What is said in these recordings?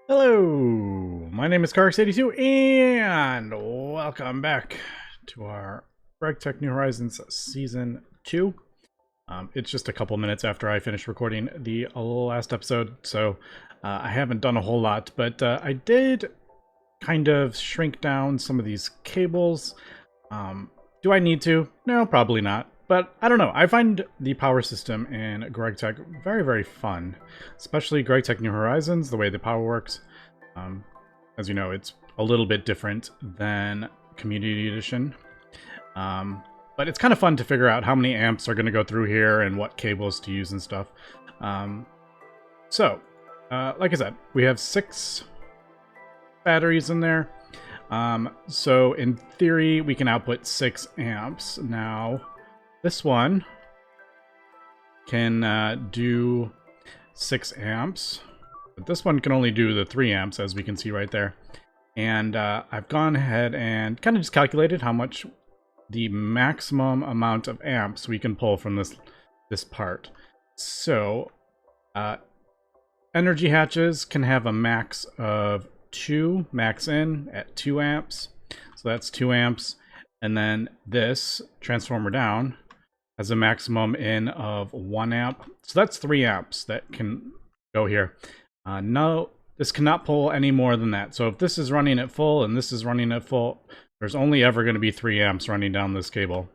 Hello, my name is Carx82, and welcome back to our GregTech New Horizons Season 2. It's just a couple minutes after I finished recording the last episode, so I haven't done a whole lot, but I did kind of shrink down some of these cables. Do I need to? No, probably not. But I don't know. I find the power system in GregTech very, very fun, especially GregTech New Horizons, the way the power works. As you know, it's a little bit different than Community Edition. But it's kind of fun to figure out how many amps are going to go through here and what cables to use and stuff. Like I said, we have 6 batteries in there. So in theory, we can output 6 amps. Now, this one can do 6 amps, but this one can only do the 3 amps, as we can see right there. And I've gone ahead and kind of just calculated how much the maximum amount of amps we can pull from this part. So, energy hatches can have a max of 2, max in at 2 amps. So that's 2 amps. And then this transformer down has a maximum in of 1 amp. So that's 3 amps that can go here. No, this cannot pull any more than that. So if this is running at full and this is running at full, there's only ever going to be 3 amps running down this cable.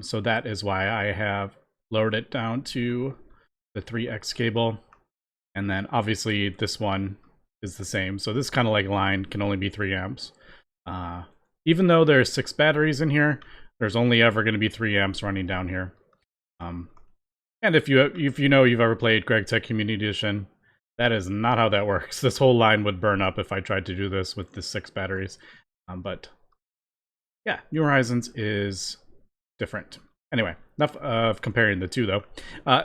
So that is why I have lowered it down to the 3x cable. And then obviously this one is the same. So this kind of like line can only be 3 amps. Even though there's 6 batteries in here, there's only ever going to be 3 amps running down here. And if you know you've ever played GregTech Community Edition, that is not how that works. This whole line would burn up if I tried to do this with the 6 batteries. But yeah, New Horizons is different. Anyway, enough of comparing the two though.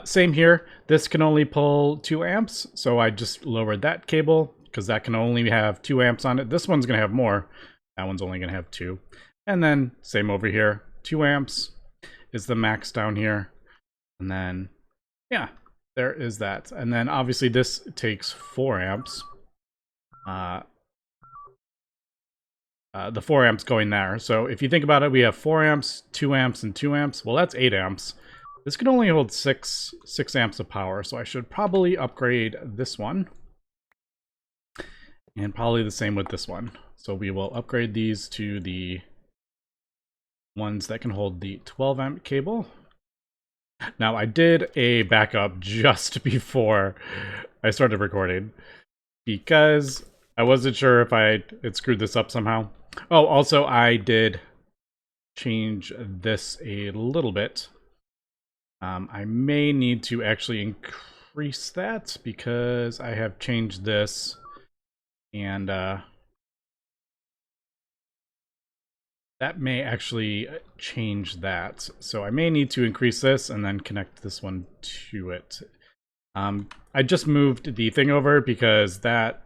Same here. This can only pull 2 amps, so I just lowered that cable because that can only have 2 amps on it. This one's going to have more. That one's only going to have 2. And then same over here. 2 amps is the max down here. And then, yeah, there is that. And then obviously this takes 4 amps. The 4 amps going there. So if you think about it, we have 4 amps, 2 amps, and 2 amps. Well, that's 8 amps. This can only hold 6 amps of power, so I should probably upgrade this one. And probably the same with this one. So we will upgrade these to the ones that can hold the 12 amp cable. Now, I did a backup just before I started recording because I wasn't sure if I had screwed this up somehow. Oh, also, I did change this a little bit. I may need to actually increase that because I have changed this and that may actually change that. So I may need to increase this and then connect this one to it. I just moved the thing over because that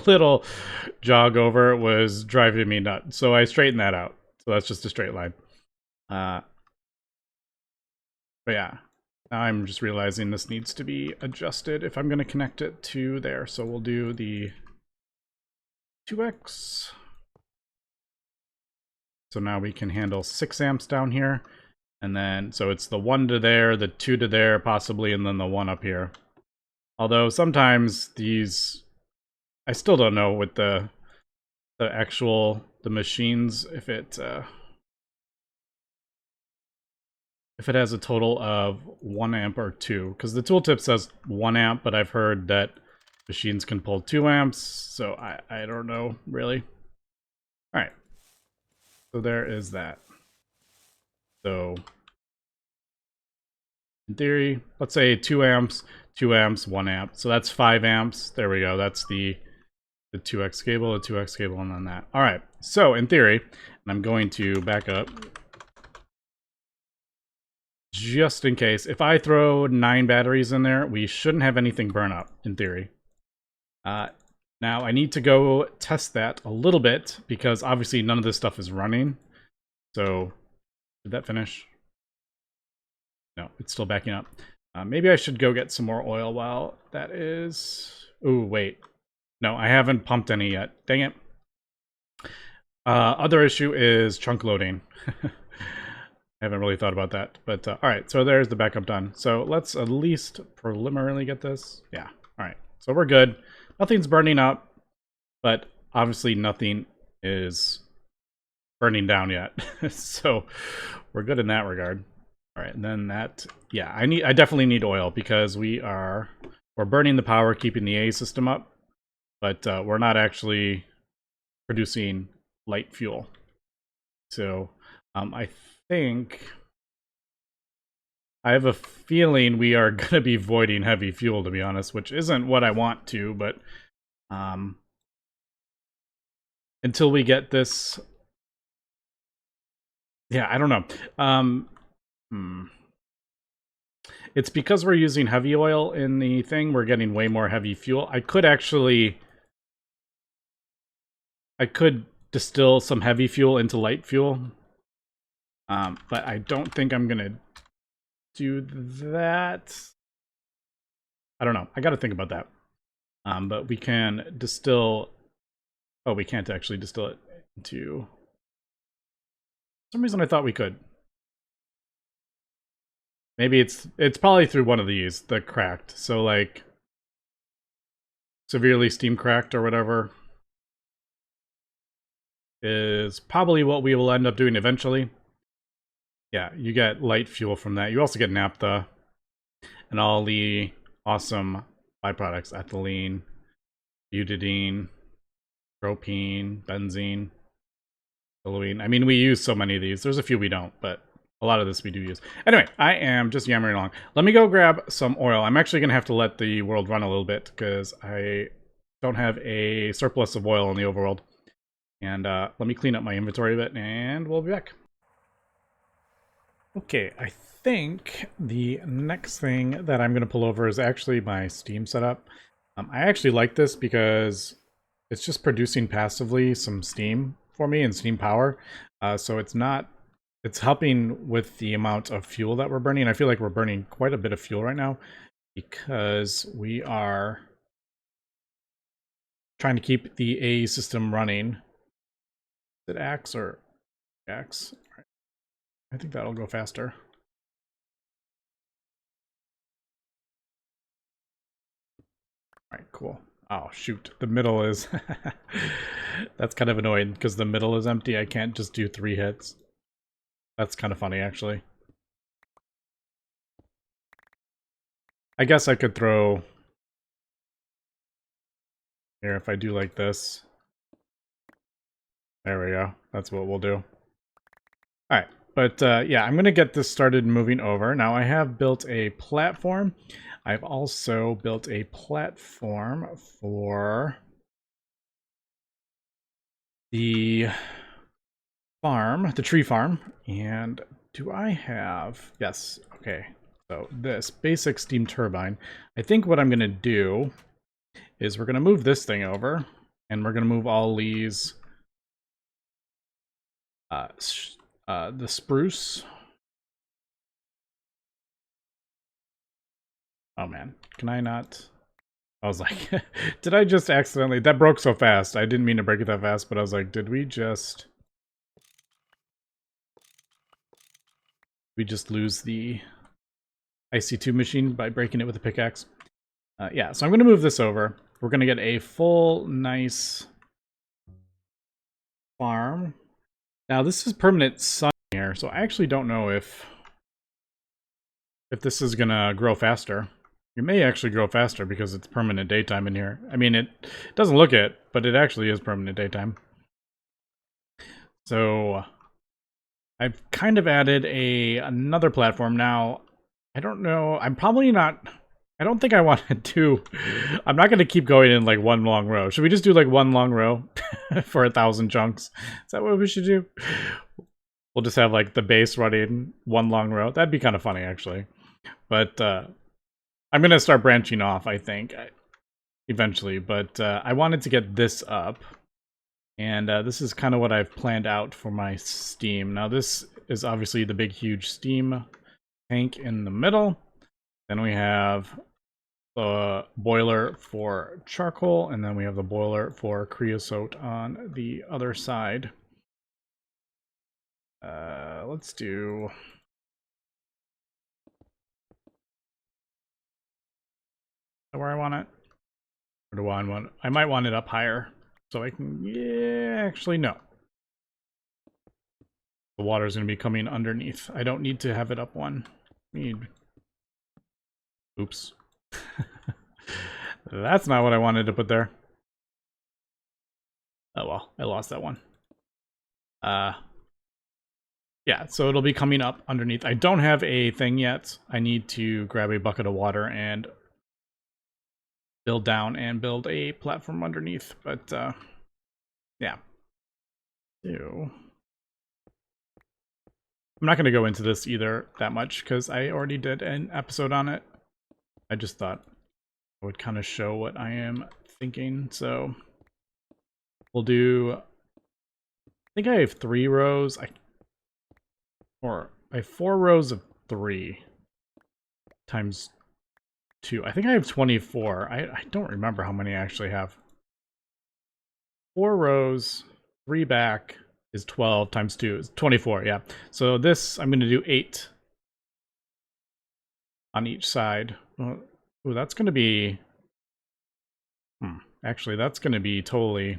little jog over was driving me nuts. So I straightened that out. So that's just a straight line. But yeah, now I'm just realizing this needs to be adjusted if I'm going to connect it to there. So we'll do the 2x. So now we can handle 6 amps down here. And then, so it's the 1 to there, the 2 to there possibly, and then the 1 up here. Although sometimes these, I still don't know with the machines, if it has a total of 1 amp or 2. Because the tooltip says 1 amp, but I've heard that machines can pull 2 amps, so I don't know, really. Alright. So there is that. So, in theory, let's say 2 amps, 2 amps, 1 amp. So that's 5 amps. There we go. That's the 2x cable, the 2x cable, and then that. All right. So in theory, and I'm going to back up just in case. If I throw 9 batteries in there, we shouldn't have anything burn up, in theory. Now, I need to go test that a little bit, because obviously none of this stuff is running. So, did that finish? No, it's still backing up. Maybe I should go get some more oil while that is... Ooh, wait. No, I haven't pumped any yet. Dang it. Other issue is chunk loading. I haven't really thought about that. But all right, so there's the backup done. So let's at least preliminarily get this. Yeah, all right. So we're good. Nothing's burning up, but obviously nothing is burning down yet. So we're good in that regard. All right, and then that, yeah, I definitely need oil because we're burning the power, keeping the A system up, but we're not actually producing light fuel. So I think I have a feeling we are going to be voiding heavy fuel, to be honest, which isn't what I want to, but until we get this, yeah, I don't know. It's because we're using heavy oil in the thing, we're getting way more heavy fuel. I could distill some heavy fuel into light fuel, but I don't think I'm gonna do that. I don't know. I got to think about that. But we can distill. Oh, we can't actually distill it into. For some reason I thought we could. Maybe it's probably through one of these, the cracked. So like severely steam cracked or whatever is probably what we will end up doing eventually. Yeah, you get light fuel from that. You also get naphtha and all the awesome byproducts: ethylene, butadiene, propene, benzene, toluene. I mean, we use so many of these. There's a few we don't, but a lot of this we do use. Anyway, I am just yammering along. Let me go grab some oil. I'm actually going to have to let the world run a little bit because I don't have a surplus of oil in the overworld. And let me clean up my inventory a bit, and we'll be back. Okay, I think the next thing that I'm going to pull over is actually my Steam setup. I actually like this because it's just producing passively some steam for me and steam power. So it's helping with the amount of fuel that we're burning. I feel like we're burning quite a bit of fuel right now because we are trying to keep the A system running. Is it Axe or Axe? I think that'll go faster. All right, cool. Oh, shoot. The middle is... That's kind of annoying because the middle is empty. I can't just do 3 hits. That's kind of funny, actually. I guess I could throw... Here, if I do like this. There we go. That's what we'll do. Alright, but yeah, I'm going to get this started moving over. Now, I have built a platform. I've also built a platform for the farm, the tree farm. And do I have... Yes, okay. So this basic steam turbine. I think what I'm going to do is we're going to move this thing over, and we're going to move all these the spruce. Oh man, can I not? I was like, did I just accidentally? That broke so fast. I didn't mean to break it that fast, but I was like, did we just lose the IC2 machine by breaking it with a pickaxe? Yeah, so I'm going to move this over. We're going to get a full, nice farm. Now, this is permanent sun here, so I actually don't know if this is going to grow faster. It may actually grow faster because it's permanent daytime in here. I mean, it doesn't look it, but it actually is permanent daytime. So I've kind of added another platform. Now, I don't know. I'm probably not... I don't think I want to do... I'm not going to keep going in like one long row. Should we just do like one long row for 1,000 chunks? Is that what we should do? We'll just have like the base running one long row. That'd be kind of funny, actually. But I'm going to start branching off, I think, eventually. But I wanted to get this up. And this is kind of what I've planned out for my steam. Now, this is obviously the big, huge steam tank in the middle. Then we have the boiler for charcoal, and then we have the boiler for creosote on the other side. Let's do... where I want it? Or do I want... I might want it up higher, so I can... Yeah, actually, no. The water is going to be coming underneath. I don't need to have it up one. Need... Oops. That's not what I wanted to put there. Oh well, I lost that one. Yeah, so it'll be coming up underneath. I don't have a thing yet. I need to grab a bucket of water and build down and build a platform underneath. But yeah. Ew. I'm not going to go into this either that much because I already did an episode on it. I just thought I would kind of show what I am thinking. So we'll do... I think I have 3 rows. I have 4 rows of 3 times 2. I think I have 24. I don't remember how many I actually have. 4 rows, 3 back is 12 times 2 is 24, yeah. So this, I'm going to do 8 on each side. Ooh, that's going to be... Actually, that's going to be totally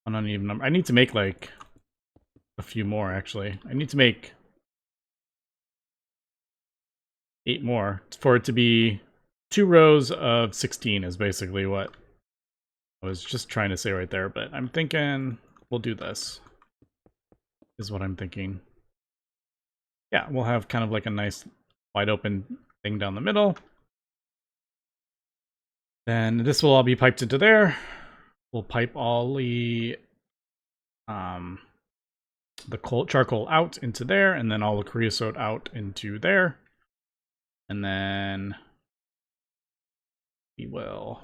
an uneven number. I need to make, like, a few more, actually. I need to make 8 more for it to be 2 rows of 16 is basically what I was just trying to say right there, but I'm thinking we'll do this, is what I'm thinking. Yeah, we'll have kind of like a nice wide open thing down the middle. Then this will all be piped into there. We'll pipe all the charcoal out into there, and then all the creosote out into there. And then we will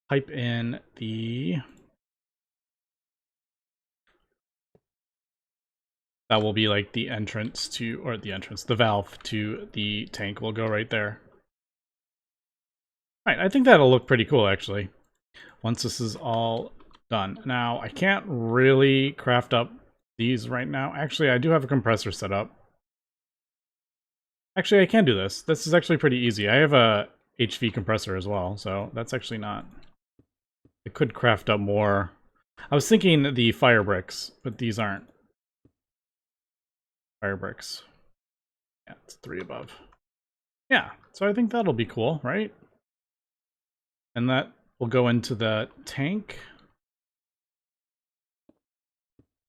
pipe in the... That will be like the entrance to, or the entrance, the valve to the tank will go right there. Right, I think that'll look pretty cool actually, once this is all done. Now, I can't really craft up these right now. Actually, I do have a compressor set up. Actually, I can do this. This is actually pretty easy. I have a HV compressor as well, so that's actually not... I could craft up more. I was thinking the fire bricks, but these aren't fire bricks. Yeah, it's 3 above. Yeah, so I think that'll be cool, right? And that will go into the tank.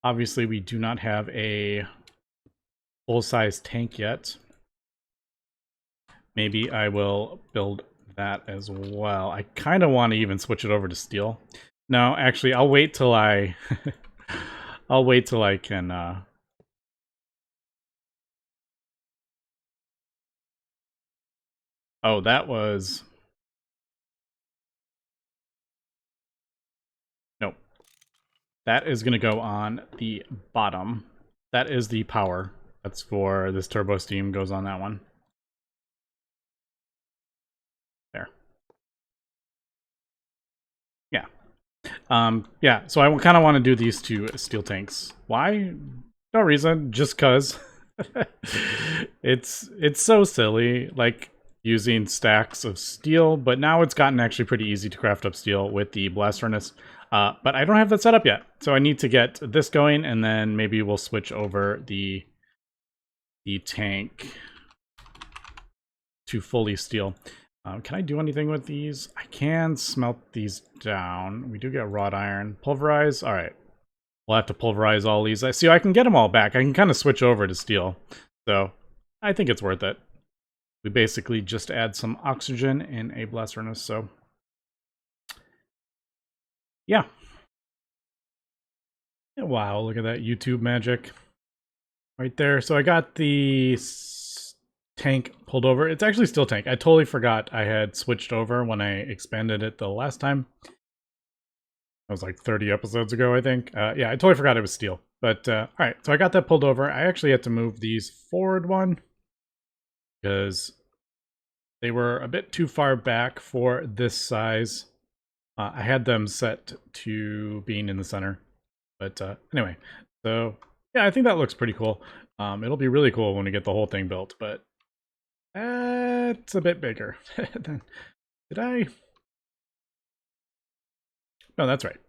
Obviously, we do not have a full-size tank yet. Maybe I will build that as well. I kind of want to even switch it over to steel. No, actually, I'll wait till I... I'll wait till I can... Oh, that was... Nope. That is going to go on the bottom. That is the power. That's for this turbo steam goes on that one. There. Yeah. Yeah, so I kind of want to do these 2 steel tanks. Why? No reason, just cuz. It's so silly, like using stacks of steel, but now it's gotten actually pretty easy to craft up steel with the blast furnace. But I don't have that set up yet, so I need to get this going, and then maybe we'll switch over the tank to fully steel. Can I do anything with these? I can smelt these down. We do get wrought iron. Pulverize? Alright. We'll have to pulverize all these. I see, I can get them all back. I can kind of switch over to steel. So, I think it's worth it. We basically just add some oxygen in a blast furnace, so... Yeah. Wow, look at that YouTube magic. Right there. So I got the tank pulled over. It's actually still tank. I totally forgot I had switched over when I expanded it the last time. was like 30 episodes ago, I think. Yeah, I totally forgot it was steel. But all right, so I got that pulled over. I actually had to move these forward one because they were a bit too far back for this size. I had them set to being in the center. But anyway, so yeah, I think that looks pretty cool. It'll be really cool when we get the whole thing built, but it's a bit bigger. Did I? No, that's right.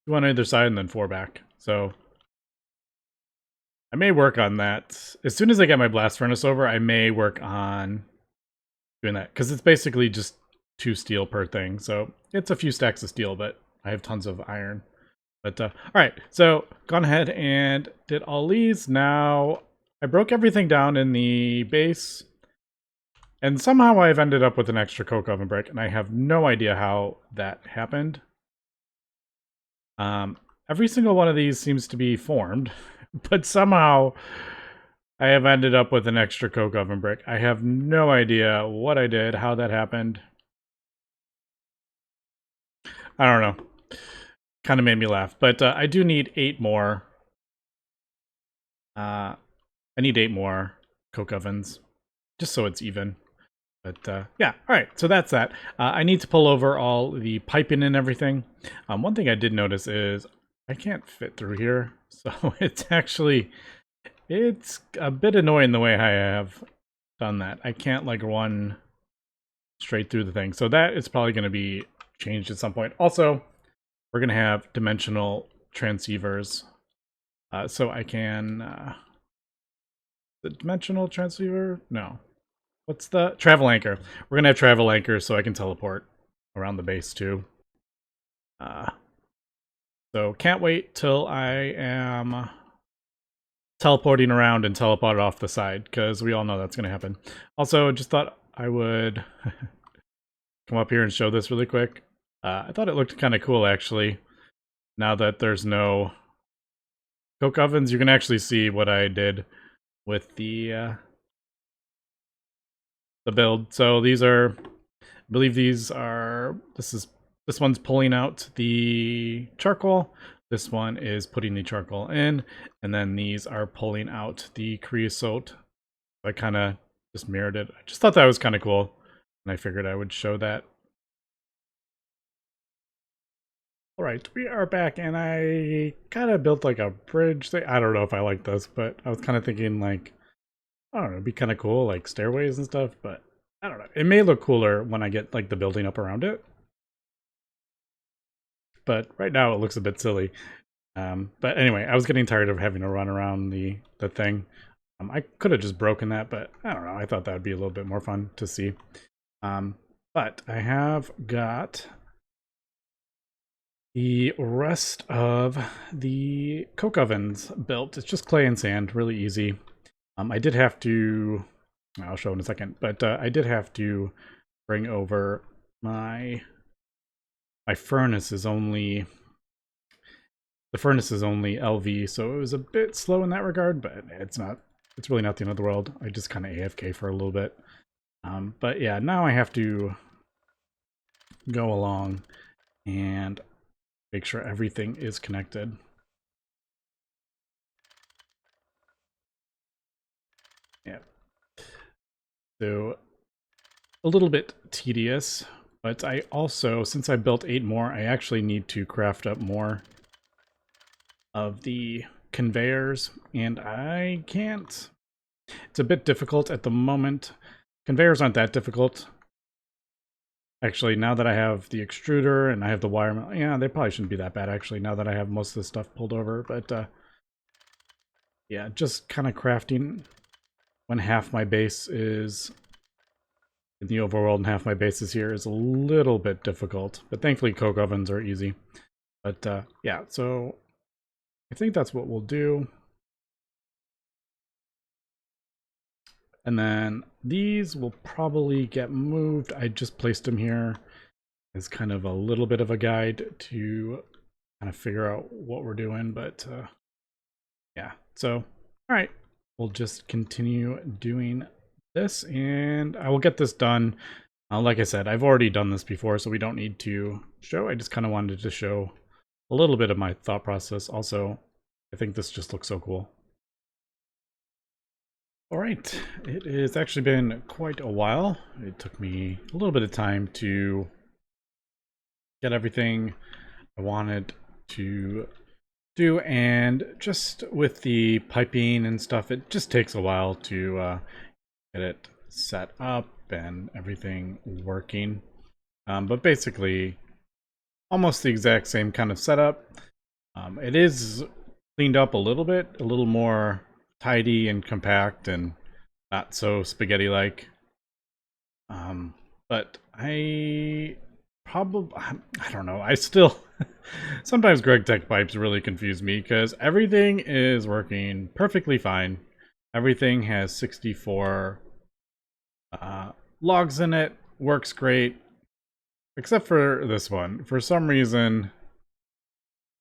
2 on either side and then 4 back. So I may work on that. As soon as I get my blast furnace over, I may work on doing that. Because it's basically just 2 steel per thing. So it's a few stacks of steel, but I have tons of iron. But all right, so gone ahead and did all these. Now I broke everything down in the base. And somehow I've ended up with an extra coke oven brick. And I have no idea how that happened. Every single one of these seems to be formed, but somehow I have ended up with an extra coke oven brick. I have no idea what I did, how that happened. I don't know. Kind of made me laugh, but I do need 8 more. I need 8 more coke ovens, just so it's even. But yeah, all right, so that's that. I need to pull over all the piping and everything. One thing I did notice is I can't fit through here, so it's a bit annoying the way I have done that. I can't like run straight through the thing, so that is probably going to be changed at some point. Also, we're going to have dimensional transceivers, so I can the dimensional transceiver? No. What's the travel anchor? We're gonna have travel anchors so I can teleport around the base too. So can't wait till I am teleporting around and teleport off the side, because we all know that's gonna happen. Also, just thought I would come up here and show this really quick. I thought it looked kind of cool actually. Now that there's no coke ovens, you can actually see what I did with the build. So these are, I believe these are, this one's pulling out the charcoal. This one is putting the charcoal in, and then these are pulling out the creosote. I kind of just mirrored it. I just thought that was kind of cool, and I figured I would show that. All right, we are back, and I kind of built like a bridge thing. I don't know if I like this, but I was kind of thinking like, I don't know, it'd be kind of cool, like stairways and stuff, but I don't know. It may look cooler when I get like the building up around it. But right now it looks a bit silly. But anyway, I was getting tired of having to run around the thing. I could have just broken that, but I don't know. I thought that would be a little bit more fun to see. But I have got the rest of the coke ovens built. It's just clay and sand, really easy. I did have to, I'll show in a second, but I did have to bring over my furnace is only, the furnace is only LV, so it was a bit slow in that regard, but it's really not the end of the world. I just kind of AFK for a little bit. But yeah, now I have to go along and make sure everything is connected. Yeah. So a little bit tedious, but I also, since I built 8 more, I actually need to craft up more of the conveyors, and I can't. It's a bit difficult at the moment. Conveyors aren't that difficult. Actually, now that I have the extruder and I have the wire mill, yeah, they probably shouldn't be that bad actually, now that I have most of the stuff pulled over, but yeah, just kind of crafting when half my base is in the overworld and half my base is here is a little bit difficult, but thankfully coke ovens are easy. But yeah, so I think that's what we'll do. And then these will probably get moved. I just placed them here as kind of a little bit of a guide to kind of figure out what we're doing, but yeah, so all right, we'll just continue doing this and I will get this done. Like I said, I've already done this before, so we don't need to show. I just kind of wanted to show a little bit of my thought process. Also, I think this just looks so cool. All right, it has actually been quite a while. It took me a little bit of time to get everything I wanted to do, and just with the piping and stuff, it just takes a while to get it set up and everything working. But basically, almost the exact same kind of setup. It is cleaned up a little more tidy and compact and not so spaghetti-like. But I don't know. I still sometimes GregTech pipes really confuse me because everything is working perfectly fine. Everything has 64 logs in it, works great, except for this one. For some reason,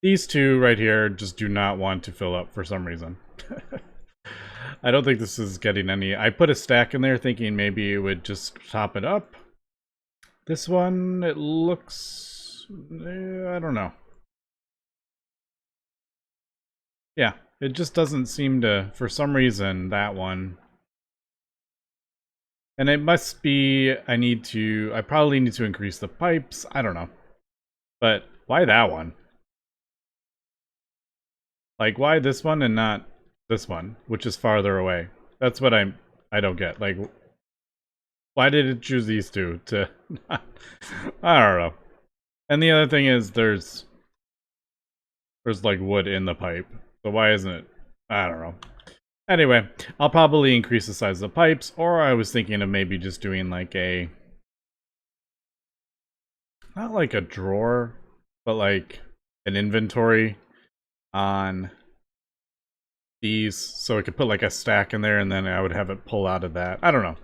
these two right here just do not want to fill up for some reason. I don't think this is getting any. I put a stack in there thinking maybe it would just top it up. This one, it looks, I don't know. Yeah, it just doesn't seem to, for some reason, that one. And it must be, I probably need to increase the pipes. I don't know. But why that one? Like, why this one and not this one, which is farther away? That's what I don't get. Like, why did it choose these two to I don't know. And the other thing is there's like wood in the pipe. So why isn't it? I don't know. Anyway, I'll probably increase the size of the pipes, or I was thinking of maybe just doing like a, not like a drawer, but like an inventory on these, so I could put like a stack in there and then I would have it pull out of that. I don't know.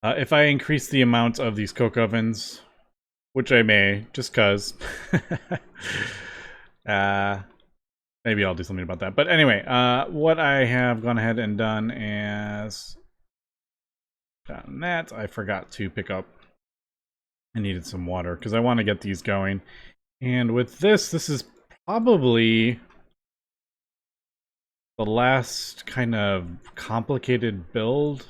If I increase the amount of these coke ovens, which I may, just cause, maybe I'll do something about that. But anyway, what I have gone ahead and done is done that. I forgot to pick up. I needed some water because I want to get these going. And with this is probably the last kind of complicated build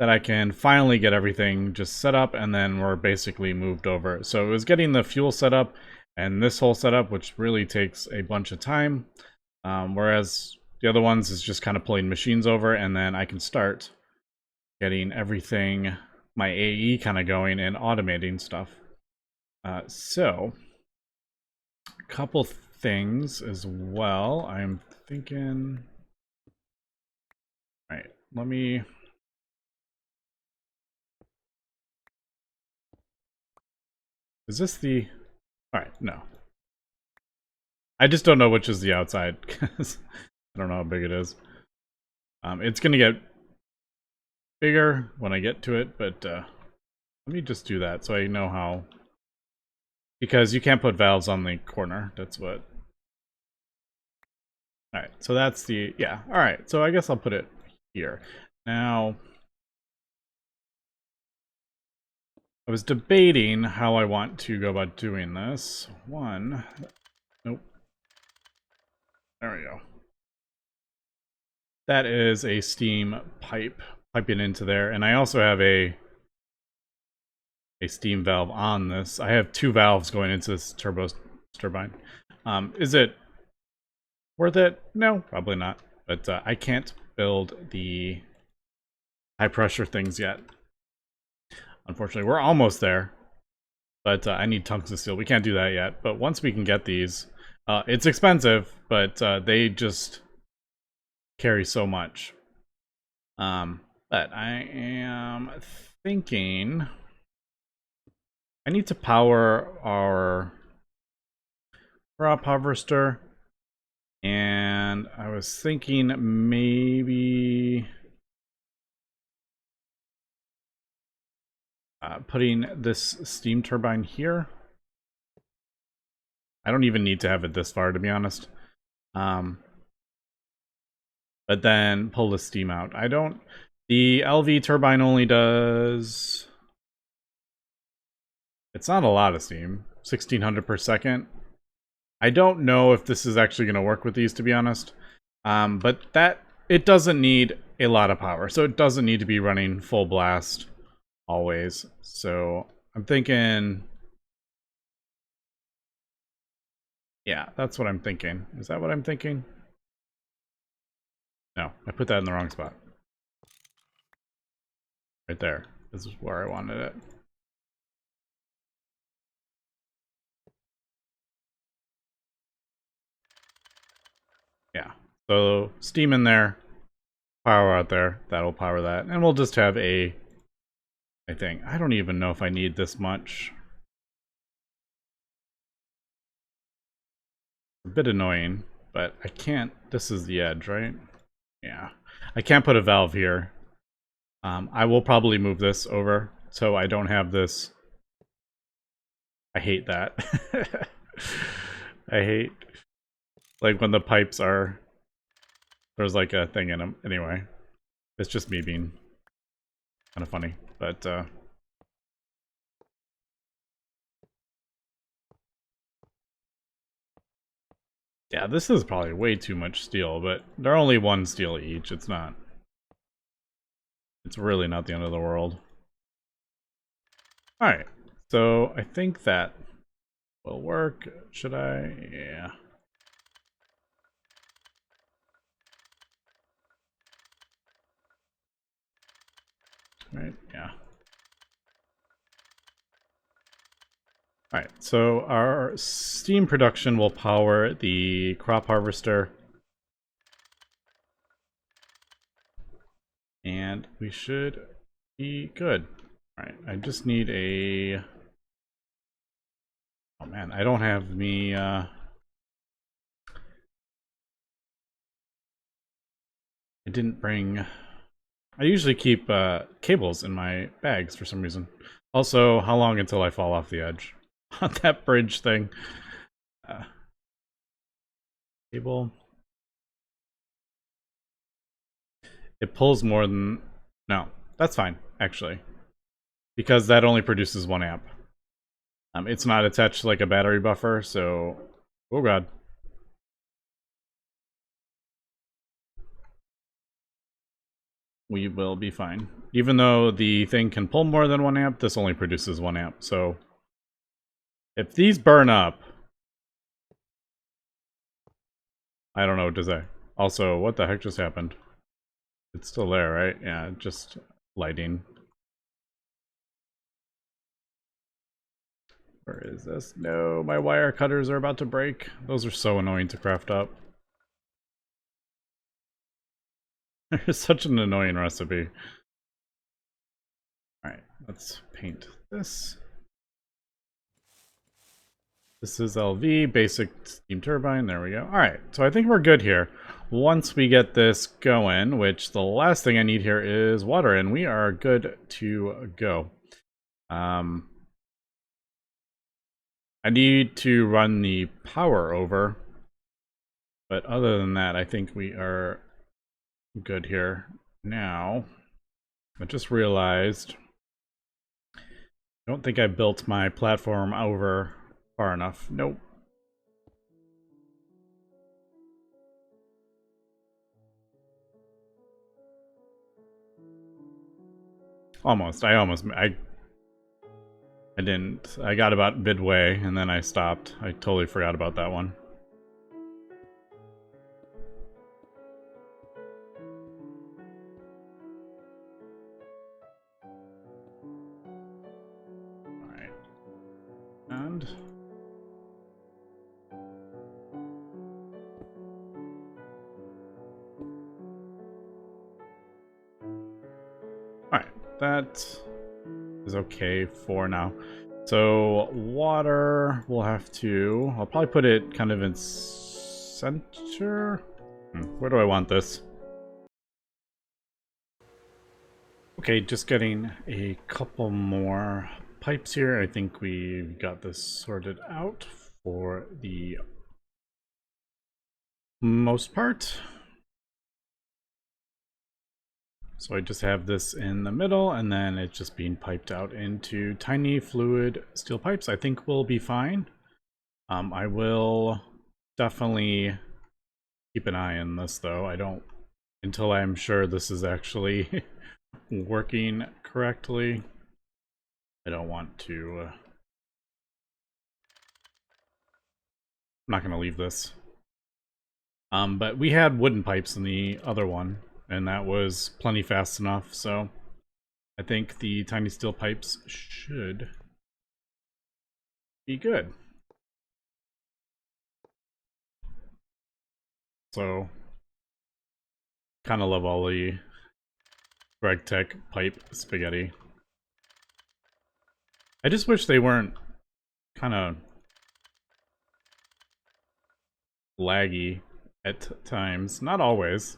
that I can finally get everything just set up, and then we're basically moved over. So it was getting the fuel set up and this whole setup, which really takes a bunch of time, whereas the other ones is just kind of pulling machines over, and then I can start getting everything, my AE kind of going and automating stuff. So a couple things as well. I'm thinking, all right, let me, is this the, all right, no. I just don't know which is the outside because I don't know how big it is. It's gonna get bigger when I get to it, but let me just do that so I know how, because you can't put valves on the corner. That's what. All right, so that's the, yeah. All right, so I guess I'll put it here. Now, I was debating how I want to go about doing this. One, nope. There we go. That is a steam pipe piping into there, and I also have a steam valve on this. I have two valves going into this turbine. Is it worth it? No, probably not. But I can't build the high pressure things yet. Unfortunately, we're almost there. But I need tungsten steel. We can't do that yet. But once we can get these, it's expensive, but they just carry so much. But I am thinking I need to power our crop harvester, and I was thinking maybe putting this steam turbine here. I don't even need to have it this far, to be honest. But then pull the steam out. I don't. The LV turbine only does. It's not a lot of steam. 1600 per second. I don't know if this is actually going to work with these, to be honest. But it doesn't need a lot of power, so it doesn't need to be running full blast always. So I'm thinking, yeah, that's what I'm thinking. Is that what I'm thinking? No, I put that in the wrong spot. Right there. This is where I wanted it. Yeah. So steam in there, power out there. That'll power that. And we'll just have I think. I don't even know if I need this much. A bit annoying, but I can't. This is the edge, right? Yeah. I can't put a valve here. I will probably move this over so I don't have this. I hate that. I hate like when the pipes are, there's like a thing in them. Anyway, it's just me being kind of funny, but yeah, this is probably way too much steel, but they're only one steel each. It's really not the end of the world. All right, so I think that will work. Should I? Yeah. Right, yeah. Alright, so our steam production will power the crop harvester. And we should be good. Alright, I just need a... Oh man, I don't have me... I didn't bring... I usually keep cables in my bags for some reason. Also, how long until I fall off the edge? On that bridge thing. Cable. It pulls more than... No, that's fine, actually. Because that only produces 1 amp. It's not attached to like a battery buffer, so... Oh god. We will be fine. Even though the thing can pull more than 1 amp, this only produces 1 amp, so... If these burn up... I don't know what to say. Also, what the heck just happened? It's still there, right? Yeah, just lighting. Where is this? No, my wire cutters are about to break. Those are so annoying to craft up. They're such an annoying recipe. Alright, let's paint this. This is LV, basic steam turbine. There we go. Alright, so I think we're good here. Once we get this going, which the last thing I need here is water, and we are good to go. I need to run the power over, but other than that, I think we are good here. Now, I just realized I don't think I built my platform over far enough. Nope. Almost. I didn't. I got about midway and then I stopped. I totally forgot about that one. Alright. And... Alright. That is okay for now. So, water, we'll have to... I'll probably put it kind of in center. Where do I want this? Okay, just getting a couple more pipes here. I think we got this sorted out for the most part. So I just have this in the middle, and then it's just being piped out into tiny fluid steel pipes. I think we'll be fine. I will definitely keep an eye on this, though. I don't, until I'm sure this is actually working correctly. I don't want to... I'm not going to leave this. But we had wooden pipes in the other one, and that was plenty fast enough, so I think the tiny steel pipes should be good. So, kind of love all the GregTech pipe spaghetti. I just wish they weren't kind of laggy at times. Not always,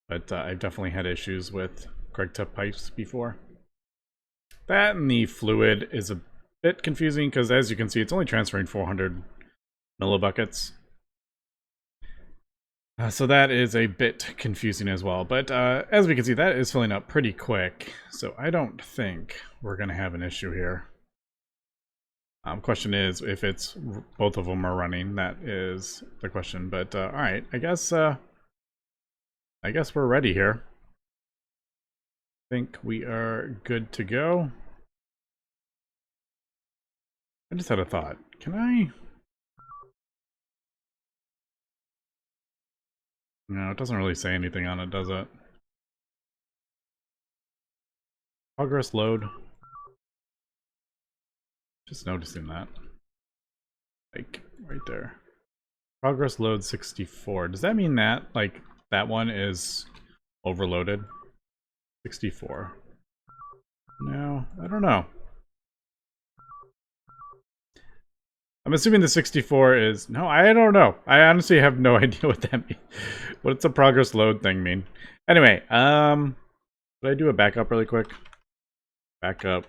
but I've definitely had issues with GregTech pipes before. That and the fluid is a bit confusing because, as you can see, it's only transferring 400 millibuckets. So that is a bit confusing as well. But as we can see, that is filling up pretty quick. So I don't think we're going to have an issue here. Question is if it's both of them are running. That is the question. But all right, I guess we're ready here. I think we are good to go. I just had a thought. Can I? No, it doesn't really say anything on it, does it? Progress load. Just noticing that. Like, right there. Progress load 64. Does that mean that, like, that one is overloaded? 64. No, I don't know. I'm assuming the 64 is... No, I don't know. I honestly have no idea what that means. What's the progress load thing mean? Anyway, did I do a backup really quick? Backup.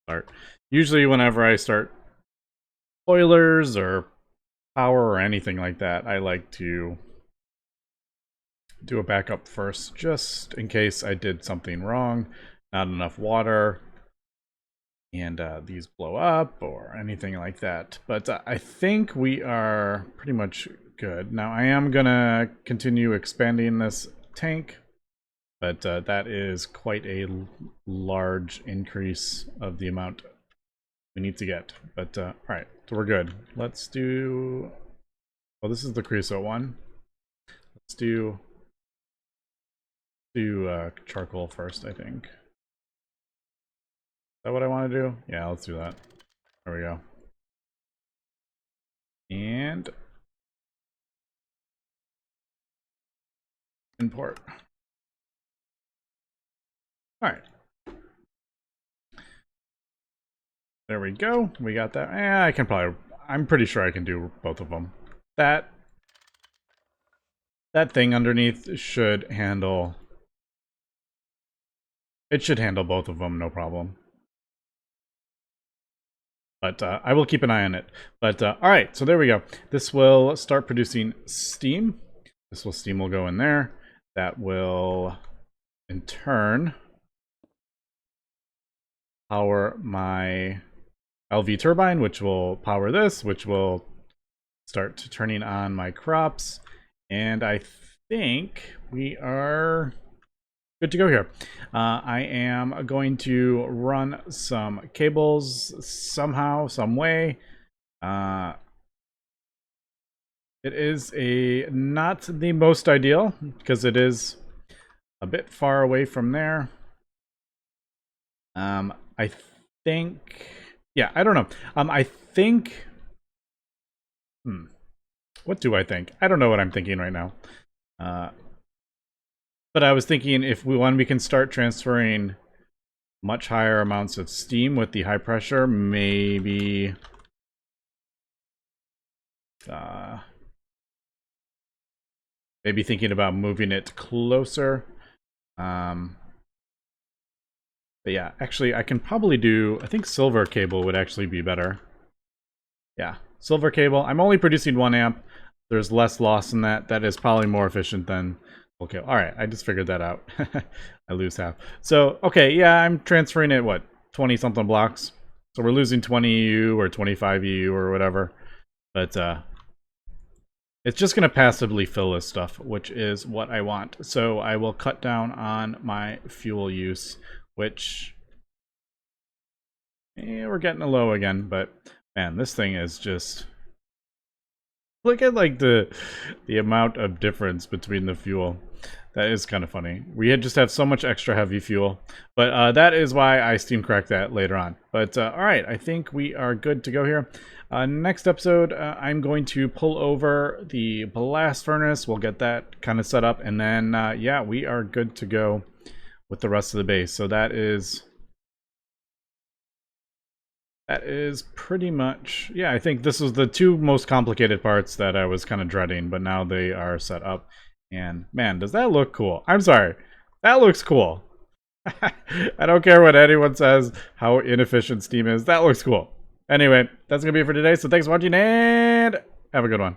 Start. Usually whenever I start boilers or power or anything like that, I like to do a backup first, just in case I did something wrong, not enough water, and these blow up or anything like that. But I think we are pretty much good. Now I am gonna continue expanding this tank, but that is quite a large increase of the amount we need to get. But all right, so we're good. Let's do... Well, this is the creosote one. Let's do charcoal first, I think. Is that what I want to do? Yeah, let's do that. There we go. And import. All right. There we go. We got that. I can probably... I'm pretty sure I can do both of them. That thing underneath should handle... It should handle both of them, no problem. But I will keep an eye on it. But all right, so there we go. This will start producing steam. Steam will go in there. That will, in turn, power my LV turbine, which will power this, which will start turning on my crops. And I think we are good to go here. I am going to run some cables somehow, some way. It is not the most ideal because it is a bit far away from there. I think, yeah, I don't know. I think, what do I think? I don't know what I'm thinking right now. But I was thinking if we can start transferring much higher amounts of steam with the high pressure, maybe maybe thinking about moving it closer. But yeah, actually I can probably do, I think silver cable would actually be better. Yeah, silver cable. I'm only producing 1 amp. There's less loss in that. That is probably more efficient than Okay, all right, I just figured that out. I lose half. So, okay, yeah, I'm transferring it, what, 20 something blocks? So we're losing 20 EU or 25 EU or whatever. But it's just going to passively fill this stuff, which is what I want. So I will cut down on my fuel use, which we're getting a low again. But man, this thing is just, look at like the amount of difference between the fuel. That is kind of funny. We just have so much extra heavy fuel, but that is why I steam cracked that later on. But all right, I think we are good to go here. Next episode, I'm going to pull over the blast furnace. We'll get that kind of set up, and then yeah, we are good to go with the rest of the base. So that is pretty much, yeah, I think this was the two most complicated parts that I was kind of dreading, but now they are set up. And man, does that look cool? I'm sorry, that looks cool. I don't care what anyone says, how inefficient Steam is. That looks cool. Anyway, that's going to be it for today. So thanks for watching and have a good one.